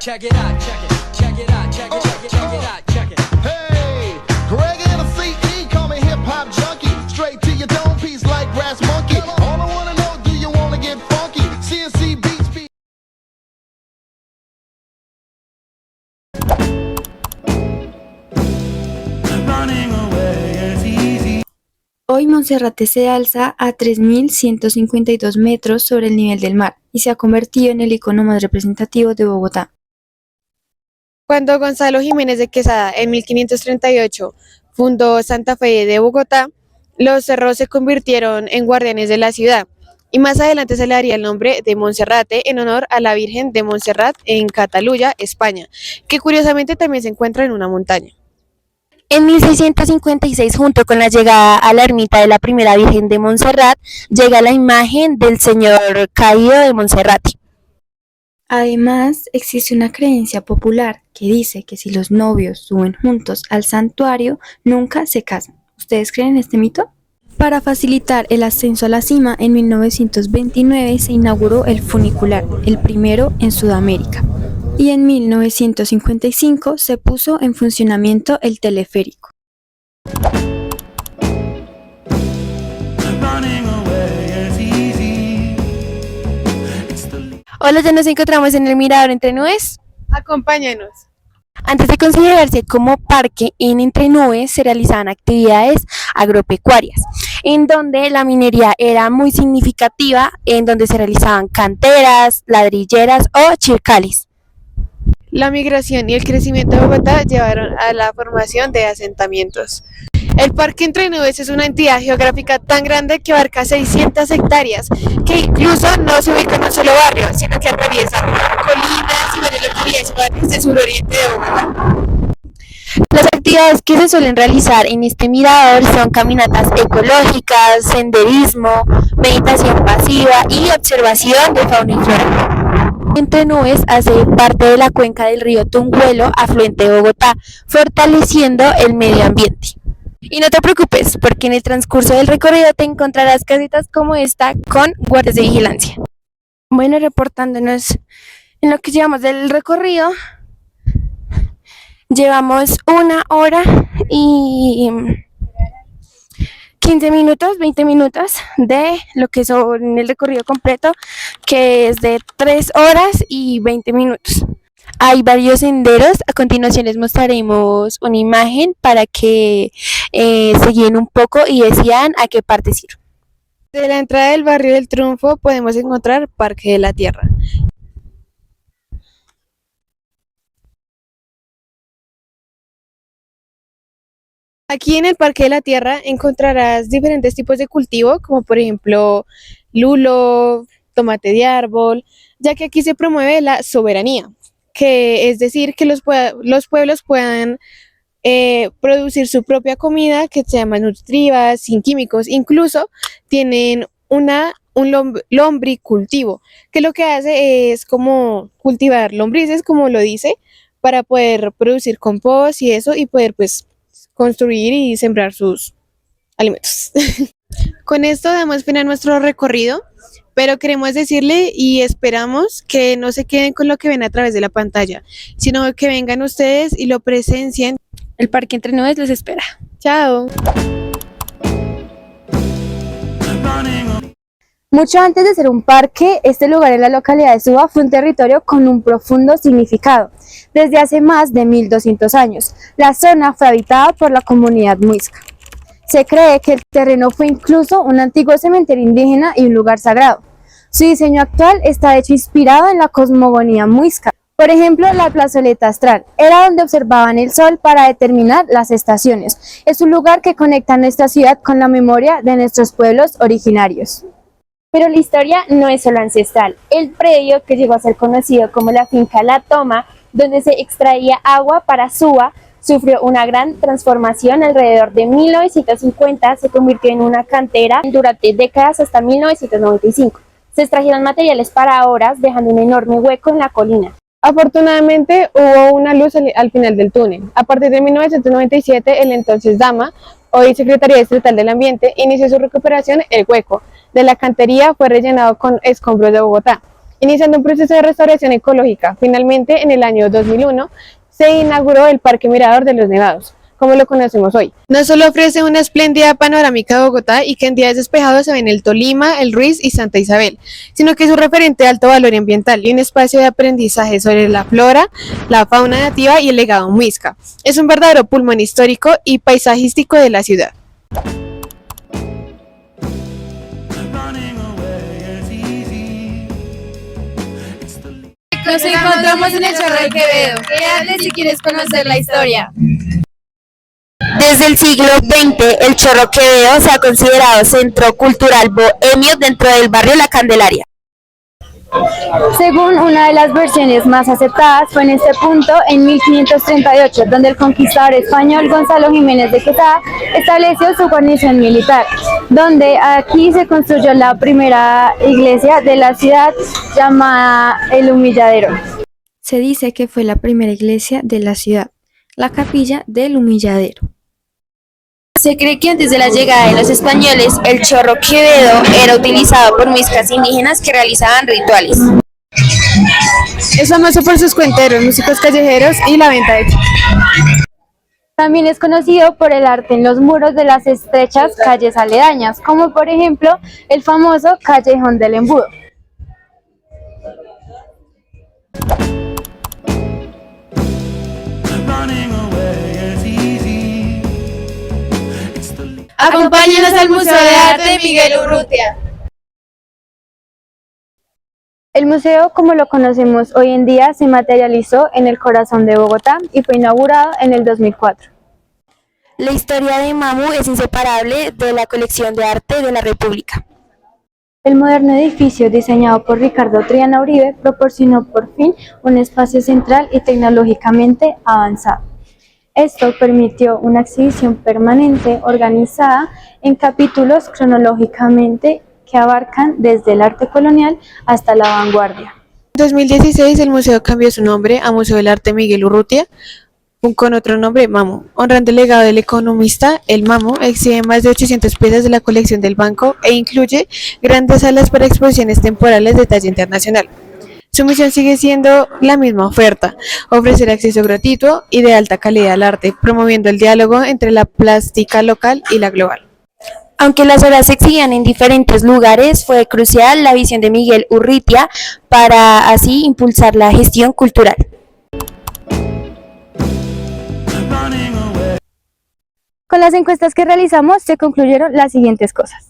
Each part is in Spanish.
Check it out, check it, check it out, check it, check it, check it out, check it. Hey, Greg and the CE call me hip hop junkie. Straight to your dome piece like Brass Monkey. All I wanna know, do you wanna get funky? CNC beats be. Running away is easy. Hoy Monserrate se alza a 3.152 metros sobre el nivel del mar y se ha convertido en el icono más representativo de Bogotá. Cuando Gonzalo Jiménez de Quesada en 1538 fundó Santa Fe de Bogotá, los cerros se convirtieron en guardianes de la ciudad y más adelante se le daría el nombre de Monserrate en honor a la Virgen de Montserrat en Cataluña, España, que curiosamente también se encuentra en una montaña. En 1656, junto con la llegada a la ermita de la primera Virgen de Montserrat, llega la imagen del Señor Caído de Monserrate. Además, existe una creencia popular que dice que si los novios suben juntos al santuario, nunca se casan. ¿Ustedes creen en este mito? Para facilitar el ascenso a la cima, en 1929 se inauguró el funicular, el primero en Sudamérica, y en 1955 se puso en funcionamiento el teleférico. Running away is easy. It's the Hola, ya nos encontramos en el Mirador Entre Nubes. Acompáñanos. Antes de considerarse como parque, en Entre Nubes se realizaban actividades agropecuarias, en donde la minería era muy significativa, en donde se realizaban canteras, ladrilleras o chircales. La migración y el crecimiento de Bogotá llevaron a la formación de asentamientos. El Parque Entre Nubes es una entidad geográfica tan grande que abarca 600 hectáreas, que incluso no se ubica en un solo barrio, sino que atraviesa colinas y varias localidades y barrios del suroriente de Bogotá. Las actividades que se suelen realizar en este mirador son caminatas ecológicas, senderismo, meditación pasiva y observación de fauna y flora. Entre Nubes hace parte de la cuenca del río Tunjuelo, afluente de Bogotá, fortaleciendo el medio ambiente. Y no te preocupes, porque en el transcurso del recorrido te encontrarás casitas como esta con guardias de vigilancia. Bueno, reportándonos en lo que llevamos del recorrido, llevamos 1 hora y 15 minutos, 20 minutos de lo que son el recorrido completo, que es de 3 horas y 20 minutos. Hay varios senderos, a continuación les mostraremos una imagen para que se guíen un poco y decidan a qué parte ir. De la entrada del barrio del Triunfo podemos encontrar Parque de la Tierra. Aquí en el Parque de la Tierra encontrarás diferentes tipos de cultivo, como por ejemplo lulo, tomate de árbol, ya que aquí se promueve la soberanía, que es decir, que los pueblos puedan producir su propia comida, que sea más nutritiva, sin químicos. Incluso tienen un lombricultivo, que lo que hace es como cultivar lombrices, como lo dice, para poder producir compost y eso, y poder pues construir y sembrar sus alimentos. Con esto damos fin a nuestro recorrido, pero queremos decirle y esperamos que no se queden con lo que ven a través de la pantalla, sino que vengan ustedes y lo presencien. El Parque Entre Nubes los espera. Chao. Mucho antes de ser un parque, este lugar en la localidad de Suba fue un territorio con un profundo significado. Desde hace más de 1200 años, la zona fue habitada por la comunidad muisca. Se cree que el terreno fue incluso un antiguo cementerio indígena y un lugar sagrado. Su diseño actual está hecho inspirado en la cosmogonía muisca. Por ejemplo, la plazoleta astral era donde observaban el sol para determinar las estaciones. Es un lugar que conecta nuestra ciudad con la memoria de nuestros pueblos originarios. Pero la historia no es solo ancestral. El predio, que llegó a ser conocido como la finca La Toma, donde se extraía agua para Suba, sufrió una gran transformación alrededor de 1950, se convirtió en una cantera durante décadas hasta 1995. Se extrajeron materiales para obras, dejando un enorme hueco en la colina. Afortunadamente hubo una luz al final del túnel. A partir de 1997, el entonces Dama, hoy Secretaría Estatal del Ambiente, inició su recuperación. El hueco de la cantería fue rellenado con escombros de Bogotá iniciando un proceso de restauración ecológica. Finalmente, en el año 2001, se inauguró el Parque Mirador de los Nevados, como lo conocemos hoy. No solo ofrece una espléndida panorámica de Bogotá y que en días despejados se ven el Tolima, el Ruiz y Santa Isabel, sino que es un referente de alto valor ambiental y un espacio de aprendizaje sobre la flora, la fauna nativa y el legado muisca. Es un verdadero pulmón histórico y paisajístico de la ciudad. Running away is easy. It's the Nos encontramos en el Chorro de Quevedo. Quédate si quieres conocer la historia. Desde el siglo XX, el Chorro Quevedo se ha considerado centro cultural bohemio dentro del barrio La Candelaria. Según una de las versiones más aceptadas, fue en este punto, en 1538, donde el conquistador español Gonzalo Jiménez de Quesada estableció su guarnición militar, donde aquí se construyó la primera iglesia de la ciudad llamada El Humilladero. Se dice que fue la primera iglesia de la ciudad, la capilla del Humilladero. Se cree que antes de la llegada de los españoles, el Chorro Quevedo era utilizado por muiscas indígenas que realizaban rituales. Es famoso por sus cuenteros, músicos callejeros y la venta de chicas. También es conocido por el arte en los muros de las estrechas calles aledañas, como por ejemplo el famoso Callejón del Embudo. running away is easy. It's the Acompáñenos al Museo de Arte Miguel Urrutia. El museo, como lo conocemos hoy en día, se materializó en el corazón de Bogotá y fue inaugurado en el 2004. La historia de Mamu es inseparable de la colección de arte de la República. El moderno edificio, diseñado por Ricardo Triana Uribe, proporcionó por fin un espacio central y tecnológicamente avanzado. Esto permitió una exhibición permanente organizada en capítulos cronológicamente que abarcan desde el arte colonial hasta la vanguardia. En 2016 el museo cambió su nombre a Museo del Arte Miguel Urrutia, con otro nombre, Mamu. Honrando el legado del economista, el Mamu exhibe más de 800 piezas de la colección del banco e incluye grandes salas para exposiciones temporales de talla internacional. Su misión sigue siendo la misma oferta, ofrecer acceso gratuito y de alta calidad al arte, promoviendo el diálogo entre la plástica local y la global. Aunque las obras se exhibían en diferentes lugares, fue crucial la visión de Miguel Urrutia para así impulsar la gestión cultural. running away. Con las encuestas que realizamos se concluyeron las siguientes cosas.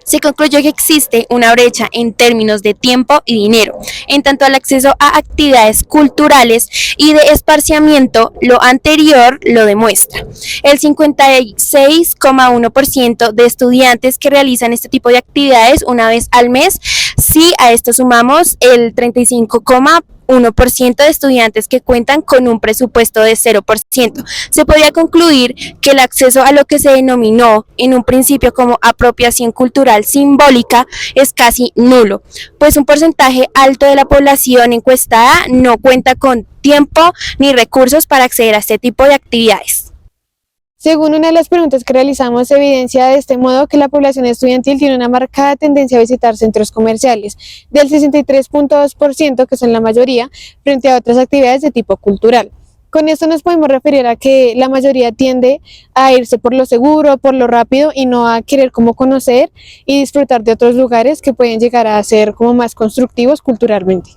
Se concluyó que existe una brecha en términos de tiempo y dinero, en tanto al acceso a actividades culturales y de esparciamiento. Lo anterior lo demuestra. El 56,1% de estudiantes que realizan este tipo de actividades una vez al mes, si a esto sumamos el 35,1% de estudiantes que cuentan con un presupuesto de 0%. Se podría concluir que el acceso a lo que se denominó en un principio como apropiación cultural simbólica es casi nulo, pues un porcentaje alto de la población encuestada no cuenta con tiempo ni recursos para acceder a este tipo de actividades. Según una de las preguntas que realizamos, se evidencia de este modo que la población estudiantil tiene una marcada tendencia a visitar centros comerciales, del 63,2%, que son la mayoría, frente a otras actividades de tipo cultural. Con esto nos podemos referir a que la mayoría tiende a irse por lo seguro, por lo rápido y no a querer como conocer y disfrutar de otros lugares que pueden llegar a ser como más constructivos culturalmente.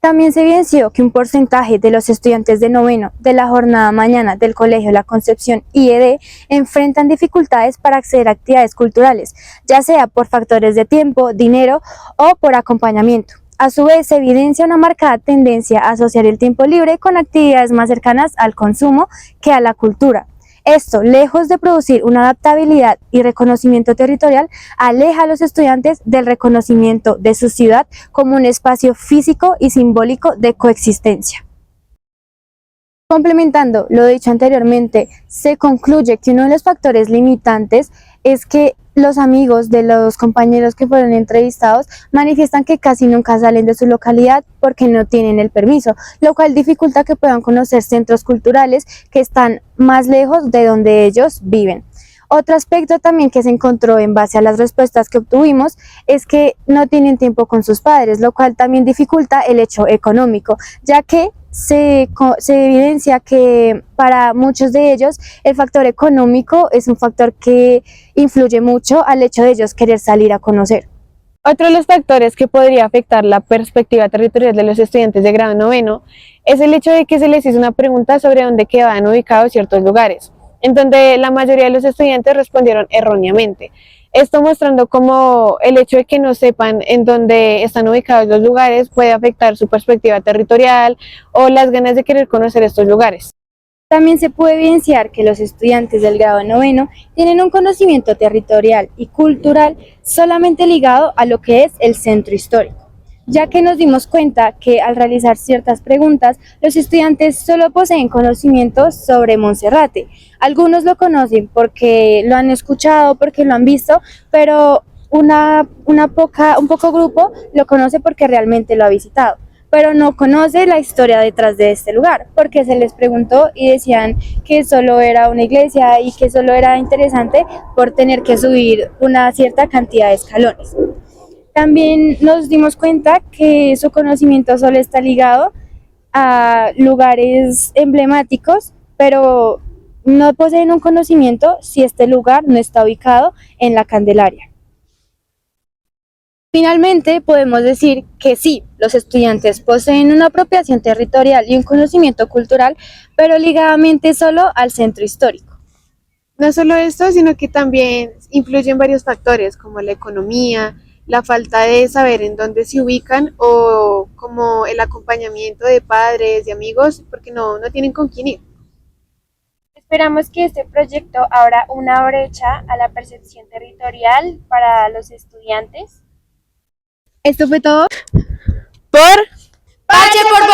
También se evidenció que un porcentaje de los estudiantes de noveno de la jornada mañana del Colegio La Concepción IED enfrentan dificultades para acceder a actividades culturales, ya sea por factores de tiempo, dinero o por acompañamiento. A su vez, se evidencia una marcada tendencia a asociar el tiempo libre con actividades más cercanas al consumo que a la cultura. Esto, lejos de producir una adaptabilidad y reconocimiento territorial, aleja a los estudiantes del reconocimiento de su ciudad como un espacio físico y simbólico de coexistencia. Complementando lo dicho anteriormente, se concluye que uno de los factores limitantes es que los amigos de los compañeros que fueron entrevistados manifiestan que casi nunca salen de su localidad porque no tienen el permiso, lo cual dificulta que puedan conocer centros culturales que están más lejos de donde ellos viven. Otro aspecto también que se encontró en base a las respuestas que obtuvimos es que no tienen tiempo con sus padres, lo cual también dificulta el hecho económico, ya que se evidencia que para muchos de ellos el factor económico es un factor que influye mucho al hecho de ellos querer salir a conocer. Otro de los factores que podría afectar la perspectiva territorial de los estudiantes de grado noveno es el hecho de que se les hizo una pregunta sobre dónde quedaban ubicados ciertos lugares, en donde la mayoría de los estudiantes respondieron erróneamente. Esto mostrando cómo el hecho de que no sepan en dónde están ubicados los lugares puede afectar su perspectiva territorial o las ganas de querer conocer estos lugares. También se puede evidenciar que los estudiantes del grado noveno tienen un conocimiento territorial y cultural solamente ligado a lo que es el centro histórico, ya que nos dimos cuenta que al realizar ciertas preguntas, los estudiantes solo poseen conocimientos sobre Monserrate. Algunos lo conocen porque lo han escuchado, porque lo han visto, pero un poco grupo lo conoce porque realmente lo ha visitado, pero no conoce la historia detrás de este lugar, porque se les preguntó y decían que solo era una iglesia y que solo era interesante por tener que subir una cierta cantidad de escalones. También nos dimos cuenta que su conocimiento solo está ligado a lugares emblemáticos, pero no poseen un conocimiento si este lugar no está ubicado en la Candelaria. Finalmente, podemos decir que sí, los estudiantes poseen una apropiación territorial y un conocimiento cultural, pero ligadamente solo al centro histórico. No solo esto, sino que también influyen varios factores como la economía, la falta de saber en dónde se ubican o como el acompañamiento de padres, de amigos, porque no tienen con quién ir. Esperamos que este proyecto abra una brecha a la percepción territorial para los estudiantes. Esto fue todo. Parche por